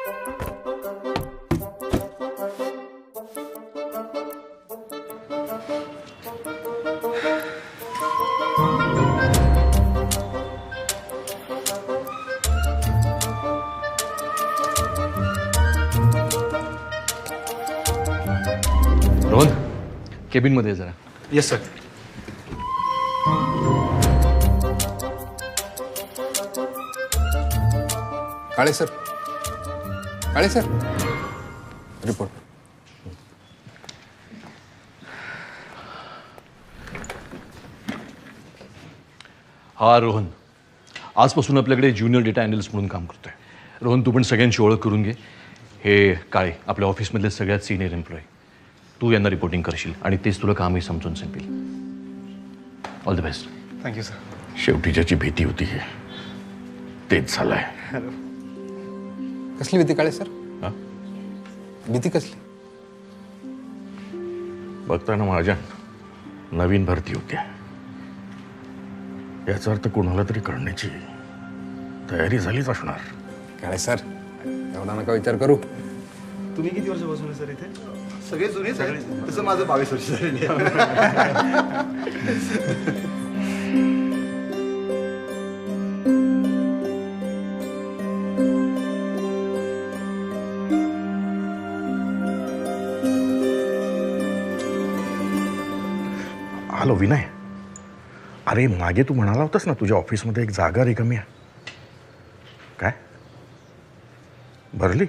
Rohan, cabin मध्ये जरा. Yes sir. Kale sir, Kale sir, report. हा रोहन, आजपासून आपल्याकडे ज्युनियर डेटा अॅनालिस्ट म्हणून काम करतोय. रोहन, तू पण सगळ्यांची ओळख करून घे. हे काळे आपल्या ऑफिसमधले सगळ्यात सिनियर एम्प्लॉई. तू यांना रिपोर्टिंग करशील आणि तेच तुला कामही समजून सांगतील. All the best. Thank you sir. शेवटी ज्याची भीती होती तेच झालंय. कसली भीती काळे सर? हा? भीती कसली? बघताना माझ्या नवीन भरती होत्या, याचा अर्थ कोणाला तरी करण्याची तयारी झालीच असणार. काळे सर, एवढा नका विचार करू. तुम्ही किती वर्षापासून आहे सर इथे? सगळे जुने सगळे. तसं माझं 22 वर्ष झालेली आहे. हॅलो विनय, अरे मागे तू म्हणाला होतास ना तुझ्या ऑफिसमध्ये एक जागा रिकामी आहे. काय भरली?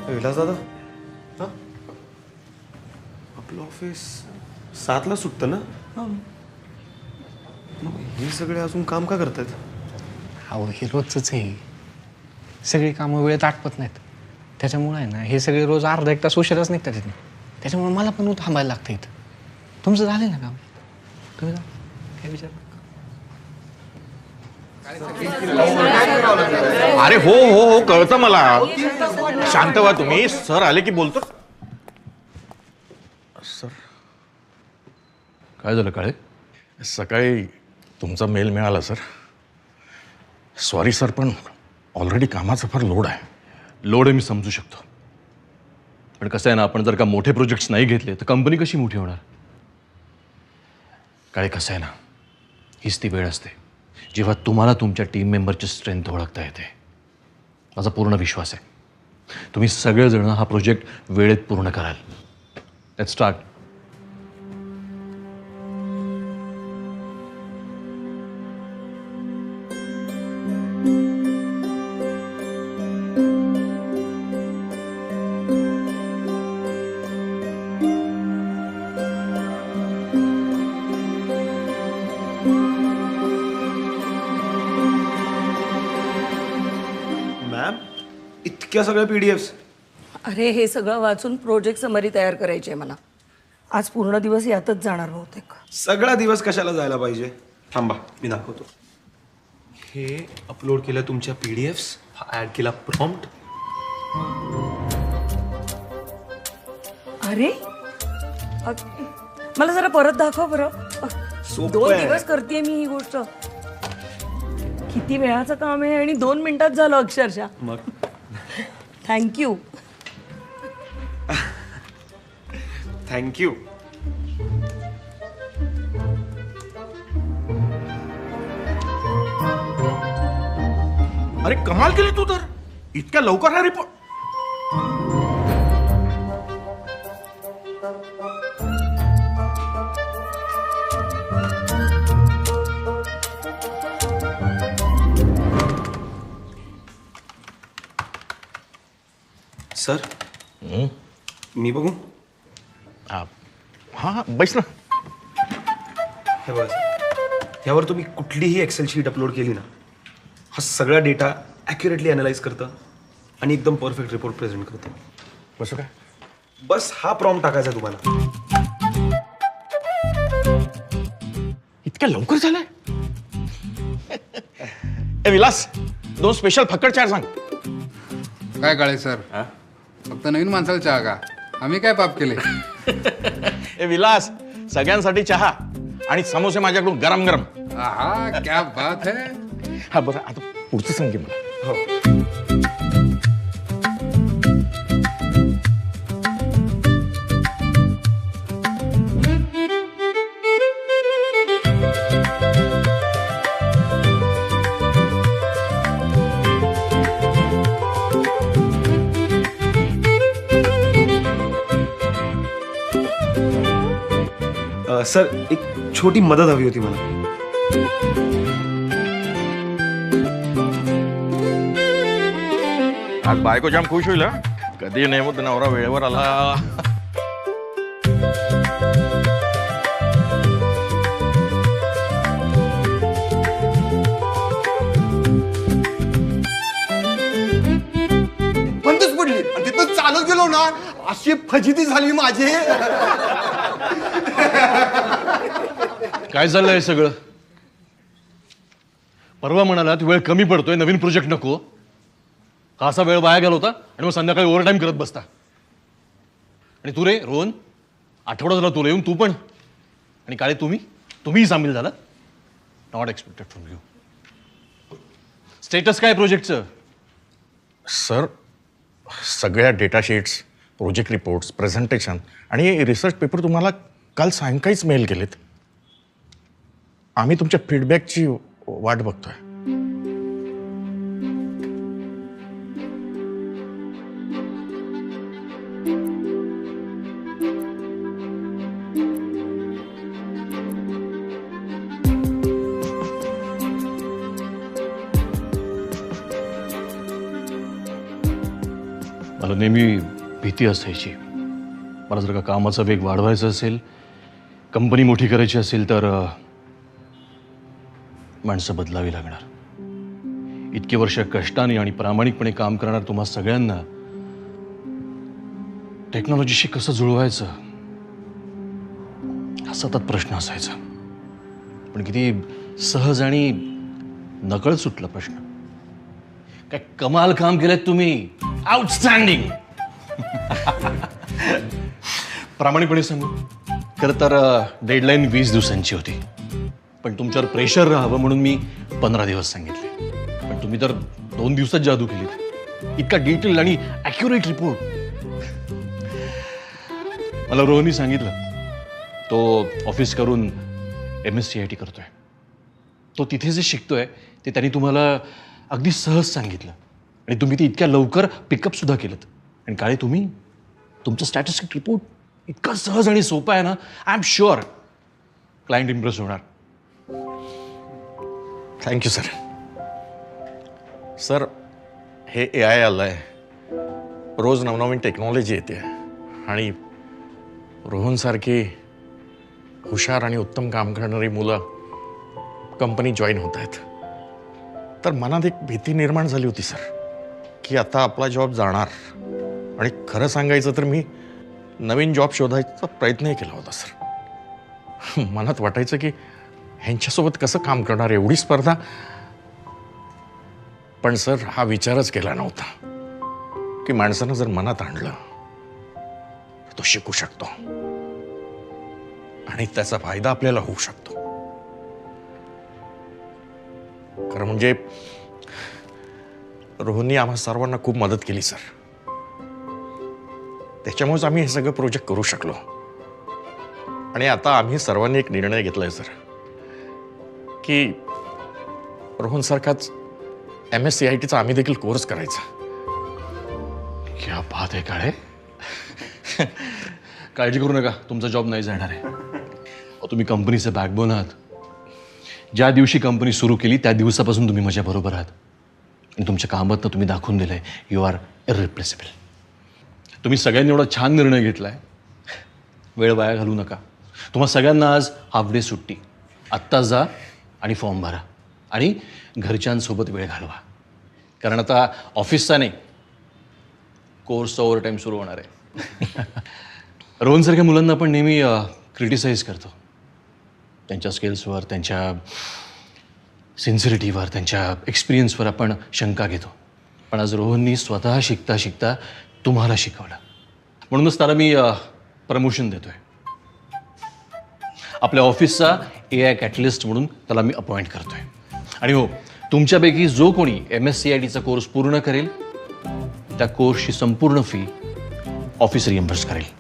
विलास दादा, हा आपलं ऑफिस 7ला सुटतं ना? मग हे सगळे अजून काम का करतायत? अहो हे रोजच आहे. सगळी कामं वेळेत आटपत नाहीत. त्याच्यामुळे आहे ना, हे सगळे रोज अर्धा एक तास उशिराच निघतात इथून. त्याच्यामुळे मला पण थांबायला लागतं इथं. तुमचं झालं ना काम? तुम्ही जा, काय विचार. अरे हो हो हो, कळतं मला. शांत व्हा तुम्ही. सर आले की बोलतो. सर, काय झालं काळे? सकाळी तुमचा मेल मिळाला सर. सॉरी सर, पण ऑलरेडी कामाचा फार लोड आहे. लोड आहे मी समजू शकतो, पण कसं आहे ना, आपण जर का मोठे प्रोजेक्ट्स नाही घेतले तर कंपनी कशी मोठी होणार? काळे, कसं आहे ना, हीच ती वेळ असते जेव्हा तुम्हाला तुमच्या टीम मेंबरची स्ट्रेंथ ओळखता येते. माझा पूर्ण विश्वास आहे तुम्ही सगळेजण हा प्रोजेक्ट वेळेत पूर्ण कराल. Let's start. मॅम, इतक्या सगळ्या PDFs? अरे हे सगळं वाचून प्रोजेक्ट समरी तयार करायची आहे मला. आज पूर्ण दिवस यातच जाणार बहुतेक. सगळा दिवस कशाला जायला पाहिजे? थांबा, मी दाखवतो. हे अपलोड केलं तुमच्या PDFs, हा ऍड केला प्रॉम्प्ट. अरे मला जरा परत दाखव बरं. सोपं 2 आहे. दिवस करते मी ही गोष्ट. किती वेळाचं काम आहे आणि 2 मिनिटात झालं अक्षरशः. मग थँक्यू. थँक्यू. अरे कमाल केली तू तर. इतक्या लवकर हा रिपोर्ट. सर, मी बघू? हा बैस ना. हे बघा सर, यावर तुम्ही कुठलीही एक्सेल शीट अपलोड केली ना, हा सगळा डेटा ॲक्युरेटली अनालाइज करतं आणि एकदम परफेक्ट रिपोर्ट प्रेझेंट करतं. कसं काय? बस हा प्रॉम्प्ट टाकायचा आहे तुम्हाला. इतक्या लवकर झालंय? ए विलास, 2 स्पेशल फक्कड चार सांग. काय काळे सर, फक्त नवीन माणसाला चहा का? आम्ही काय पाप केले? ए विलास, सगळ्यांसाठी चहा आणि समोसे माझ्याकडून गरम गरम. आहा क्या बात है. हा बरं, आता पुढचं सांगे मला. हो. सर, एक छोटी मदत हवी होती मला. आज बायको जाम खुश होईल. हा. कधी नेमत नवरा वेळेवर आला. बंदच पडली आणि तिथं चालत गेलो ना अशी फजिती झाली माझी. काय चाललंय हे सगळं? परवा म्हणालात वेळ कमी पडतोय, नवीन प्रोजेक्ट नको. का असा वेळ वाया गेला होता आणि मग संध्याकाळी ओव्हरटाईम करत बसता? आणि तू रे रोहन, आठवडा झाला तुला येऊन, तू पण. आणि काळे तुम्हीही सामील झाला. Not expected from you. Status काय प्रोजेक्टचं? सर, सगळ्या data sheets, project reports, presentation आणि रिसर्च पेपर तुम्हाला काल सायंकाळीच मेल केलेत. आम्ही तुमच्या फीडबॅकची वाट बघतोय. मला नेहमी भीती असायची. मला जर का कामाचा वेग वाढवायचा असेल, कंपनी मोठी करायची असेल तर माणसं बदलावी लागणार. इतके वर्ष कष्टाने आणि प्रामाणिकपणे काम करणार तुम्हा सगळ्यांना टेक्नॉलॉजीशी कसं जुळवायचं हा सतत प्रश्न असायचा. पण किती सहज आणि नकळत सुटला प्रश्न. काय कमाल काम केलंय तुम्ही. आउटस्टँडिंग. प्रामाणिकपणे सांगू, खरं तर डेडलाईन 20 दिवसांची होती. पण तुमच्यावर प्रेशर राहावं म्हणून मी 15 दिवस सांगितले. पण तुम्ही तर 2 दिवसात जादू केली. इतका डिटेल आणि ॲक्युरेट रिपोर्ट. मला रोहननी सांगितलं, तो ऑफिस करून MSCIT करतोय. तो तिथे जे शिकतोय ते त्यांनी तुम्हाला अगदी सहज सांगितलं आणि तुम्ही ते इतक्या लवकर पिकअप सुद्धा केलं. आणि काळे तुमचं स्टॅटिस्टिक रिपोर्ट इतका सहज आणि सोपा आहे ना, I am sure client impress होणार. Thank you sir. सर, हे AI आलं आहे. रोज नवनवीन टेक्नॉलॉजी येते आणि रोहनसारखी हुशार आणि उत्तम काम करणारी मुलं कंपनी जॉईन होत आहेत. तर मनात एक भीती निर्माण झाली होती सर, की आता आपला जॉब जाणार. आणि खरं सांगायचं तर मी नवीन जॉब शोधायचा प्रयत्नही केला होता सर. मनात वाटायचं की ह्यांच्यासोबत कसं काम करणार, एवढी स्पर्धा. पण सर, हा विचारच केला नव्हता की माणसानं जर मनात आणलं तो शिकू शकतो आणि त्याचा फायदा आपल्याला होऊ शकतो. खरं म्हणजे रोहननी आम्हा सर्वांना खूप मदत केली सर. त्याच्यामुळेच आम्ही हे सगळं प्रोजेक्ट करू शकलो. आणि आता आम्ही सर्वांनी एक निर्णय घेतलाय सर की रोहनसारखाच MSCITचा आम्ही देखील कोर्स करायचा. क्या बात आहे काळे. काळजी करू नका, तुमचा जॉब नाही जाणार आहे. तुम्ही कंपनीचे बॅकबोन आहात. ज्या दिवशी कंपनी सुरू केली त्या दिवसापासून तुम्ही माझ्याबरोबर आहात. आणि तुमच्या कामातनं तुम्ही दाखवून दिलंय यू आर इररिप्लेसेबल. तुम्ही सगळ्यांनी एवढा छान निर्णय घेतलाय. वेळ वाया घालू नका. तुम्हा सगळ्यांना आज हाफ डे सुट्टी. आत्ता जा आणि फॉर्म भरा आणि घरच्यांसोबत वेळ घालवा. कारण आता ऑफिसचा नाही, कोर्सचा ओव्हरटाईम सुरू होणार आहे. रोहनसारख्या मुलांना आपण नेहमी क्रिटिसाइज करतो. त्यांच्या स्किल्सवर, त्यांच्या सिन्सिरिटीवर, त्यांच्या एक्सपिरियन्सवर आपण शंका घेतो. पण आज रोहननी स्वतः शिकता शिकता तुम्हाला शिकवलं. म्हणूनच त्याला मी प्रमोशन देतोय. आपल्या ऑफिसचा AI कॅटलिस्ट म्हणून त्याला मी अपॉइंट करतोय. आणि हो, तुमच्यापैकी जो कोणी MSCITचा कोर्स पूर्ण करेल त्या कोर्सची संपूर्ण फी ऑफिस रिएम्बर्स करेल.